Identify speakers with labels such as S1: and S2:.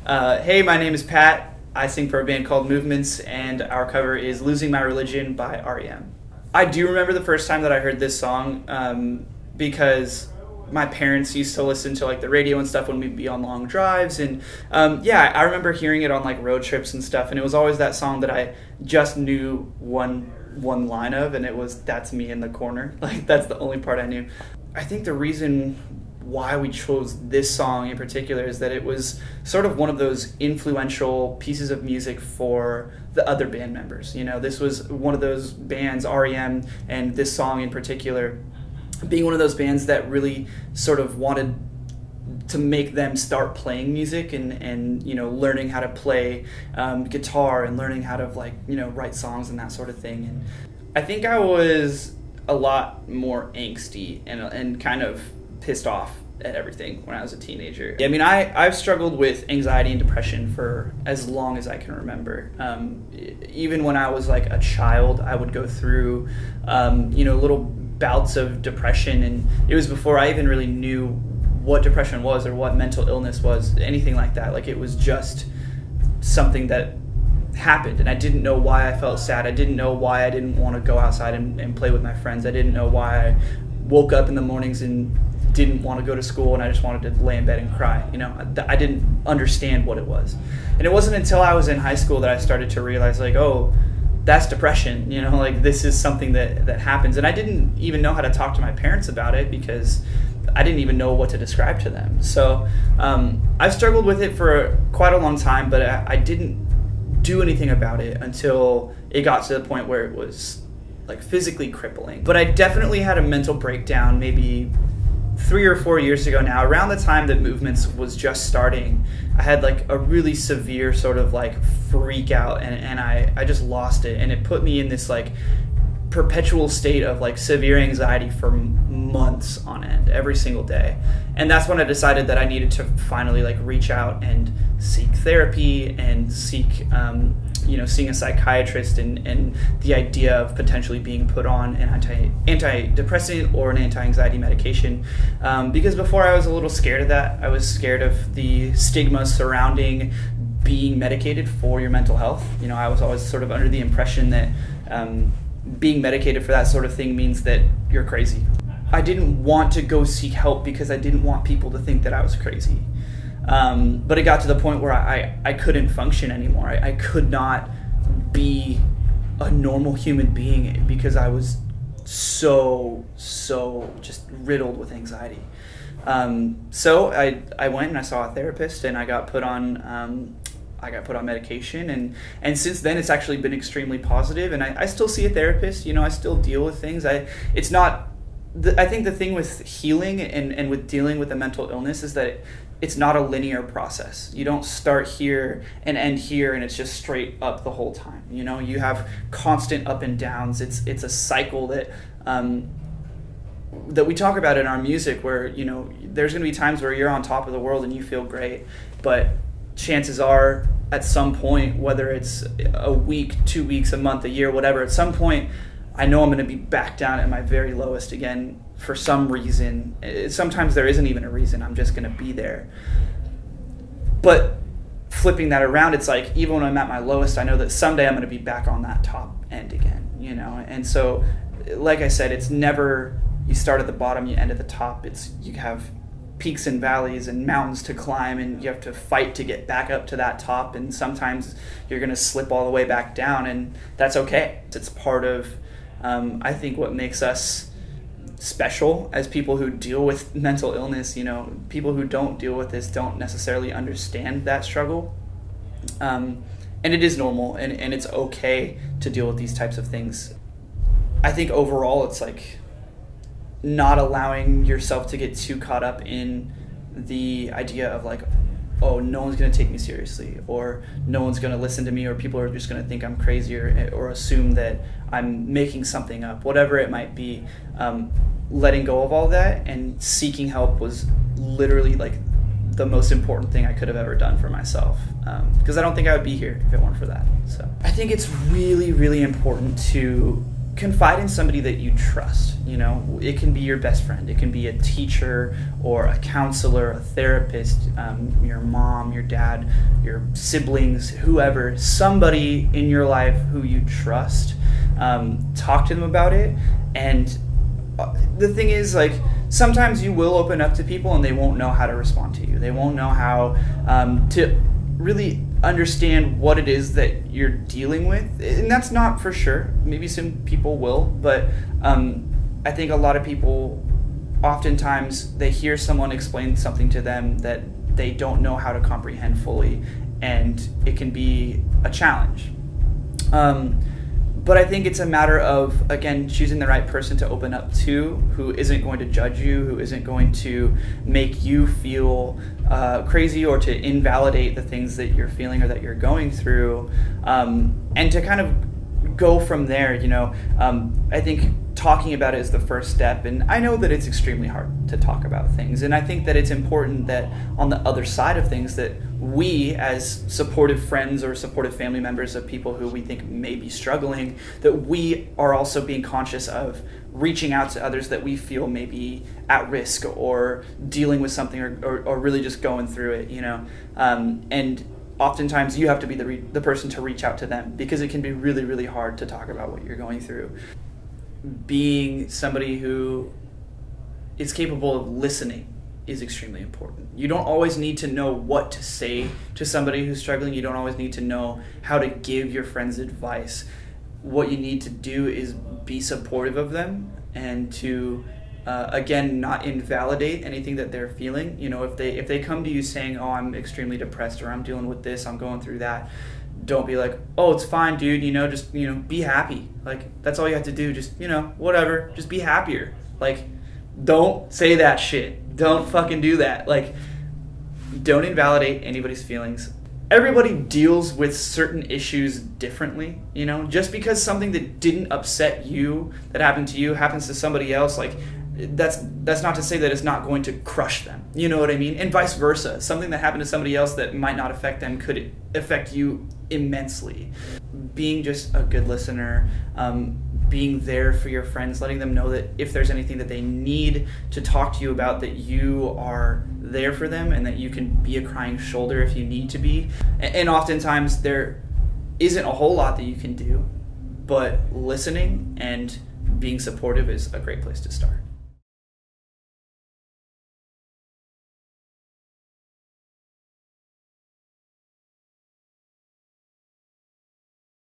S1: Hey, my name is Pat. I sing for a band called Movements, and our cover is Losing My Religion by REM. I do remember the first time that I heard this song because my parents used to listen to like the radio and stuff when we'd be on long drives, and yeah, I remember hearing it on like road trips and stuff, and it was always that song that I just knew one line of, and it was "That's Me in the Corner." Like, that's the only part I knew. I think the reason why we chose this song in particular is that it was sort of one of those influential pieces of music for the other band members. You know, this was one of those bands, REM, and this song in particular being one of those bands that really sort of wanted to make them start playing music and you know, learning how to play guitar and learning how to, like, you know, write songs and that sort of thing. And I think I was a lot more angsty and kind of pissed off at everything when I was a teenager. I mean, I've struggled with anxiety and depression for as long as I can remember. Even when I was like a child, I would go through, you know, little bouts of depression, and it was before I even really knew what depression was or what mental illness was, anything like that. Like, it was just something that happened, and I didn't know why I felt sad. I didn't know why I didn't want to go outside and play with my friends. I didn't know why I woke up in the mornings and didn't want to go to school and I just wanted to lay in bed and cry. You know, I didn't understand what it was. And it wasn't until I was in high school that I started to realize, like, oh, that's depression. You know, like, this is something that happens. And I didn't even know how to talk to my parents about it because I didn't even know what to describe to them. So I've struggled with it for quite a long time, but I didn't do anything about it until it got to the point where it was like physically crippling. But I definitely had a mental breakdown maybe 3 or 4 years ago now, around the time that Movements was just starting. I had like a really severe sort of like freak out, and I just lost it, and it put me in this like perpetual state of like severe anxiety for months on end, every single day. And that's when I decided that I needed to finally like reach out and seek therapy and seek you know, seeing a psychiatrist, and the idea of potentially being put on an antidepressant or an anti-anxiety medication, because before I was a little scared of that. I was scared of the stigma surrounding being medicated for your mental health. You know, I was always sort of under the impression that being medicated for that sort of thing means that you're crazy. I didn't want to go seek help because I didn't want people to think that I was crazy. But it got to the point where I couldn't function anymore. I could not be a normal human being because I was so just riddled with anxiety. So I went and I saw a therapist, and I got put on medication, and since then it's actually been extremely positive, and I still see a therapist. You know, I still deal with things. I think the thing with healing and with dealing with a mental illness is that it's not a linear process. You don't start here and end here and it's just straight up the whole time. You know, you have constant up and downs. It's a cycle that we talk about in our music, where, you know, there's going to be times where you're on top of the world and you feel great, but chances are at some point, whether it's a week, 2 weeks, a month, a year, whatever, at some point I know I'm going to be back down at my very lowest again for some reason. Sometimes there isn't even a reason. I'm just going to be there. But flipping that around, it's like, even when I'm at my lowest, I know that someday I'm going to be back on that top end again, you know? And so, like I said, it's never you start at the bottom, you end at the top. It's you have peaks and valleys and mountains to climb, and you have to fight to get back up to that top, and sometimes you're going to slip all the way back down, and that's okay. It's part of I think what makes us special as people who deal with mental illness. You know, people who don't deal with this don't necessarily understand that struggle, and it is normal, and it's okay to deal with these types of things. I think overall it's like not allowing yourself to get too caught up in the idea of like, oh, no one's going to take me seriously, or no one's going to listen to me, or people are just going to think I'm crazy, or assume that I'm making something up, whatever it might be. Letting go of all that and seeking help was literally like the most important thing I could have ever done for myself, because I don't think I would be here if it weren't for that. So I think it's really, really important to confide in somebody that you trust. You know, it can be your best friend, it can be a teacher or a counselor, a therapist, your mom, your dad, your siblings, whoever, somebody in your life who you trust. Talk to them about it. And the thing is, like, sometimes you will open up to people and they won't know how to respond to you. They won't know how to really understand what it is that you're dealing with, and that's not for sure. Maybe some people will, but I think a lot of people, oftentimes they hear someone explain something to them that they don't know how to comprehend fully, and it can be a challenge. But I think it's a matter of, again, choosing the right person to open up to, who isn't going to judge you, who isn't going to make you feel crazy or to invalidate the things that you're feeling or that you're going through, and to kind of go from there. You know, I think talking about it is the first step, and I know that it's extremely hard to talk about things, and I think that it's important that on the other side of things, that we, as supportive friends or supportive family members of people who we think may be struggling, that we are also being conscious of reaching out to others that we feel may be at risk or dealing with something, or really just going through it, you know. And oftentimes you have to be the person to reach out to them, because it can be really, really hard to talk about what you're going through. Being somebody who is capable of listening is extremely important. You don't always need to know what to say to somebody who's struggling. You don't always need to know how to give your friends advice. What you need to do is be supportive of them, and to again, not invalidate anything that they're feeling. You know, if they come to you saying, "Oh, I'm extremely depressed," or "I'm dealing with this, I'm going through that," don't be like, "Oh, it's fine, dude, you know, just, you know, be happy." Like, that's all you have to do. Just, you know, whatever, just be happier. Like, don't say that shit. Don't fucking do that. Like, don't invalidate anybody's feelings. Everybody deals with certain issues differently, you know. Just because something that didn't upset you, that happened to you, happens to somebody else, like, that's not to say that it's not going to crush them. You know what I mean? And vice versa. Something that happened to somebody else that might not affect them could affect you immensely. Being just a good listener, being there for your friends, letting them know that if there's anything that they need to talk to you about, that you are there for them, and that you can be a crying shoulder if you need to be. And oftentimes there isn't a whole lot that you can do, but listening and being supportive is a great place to start.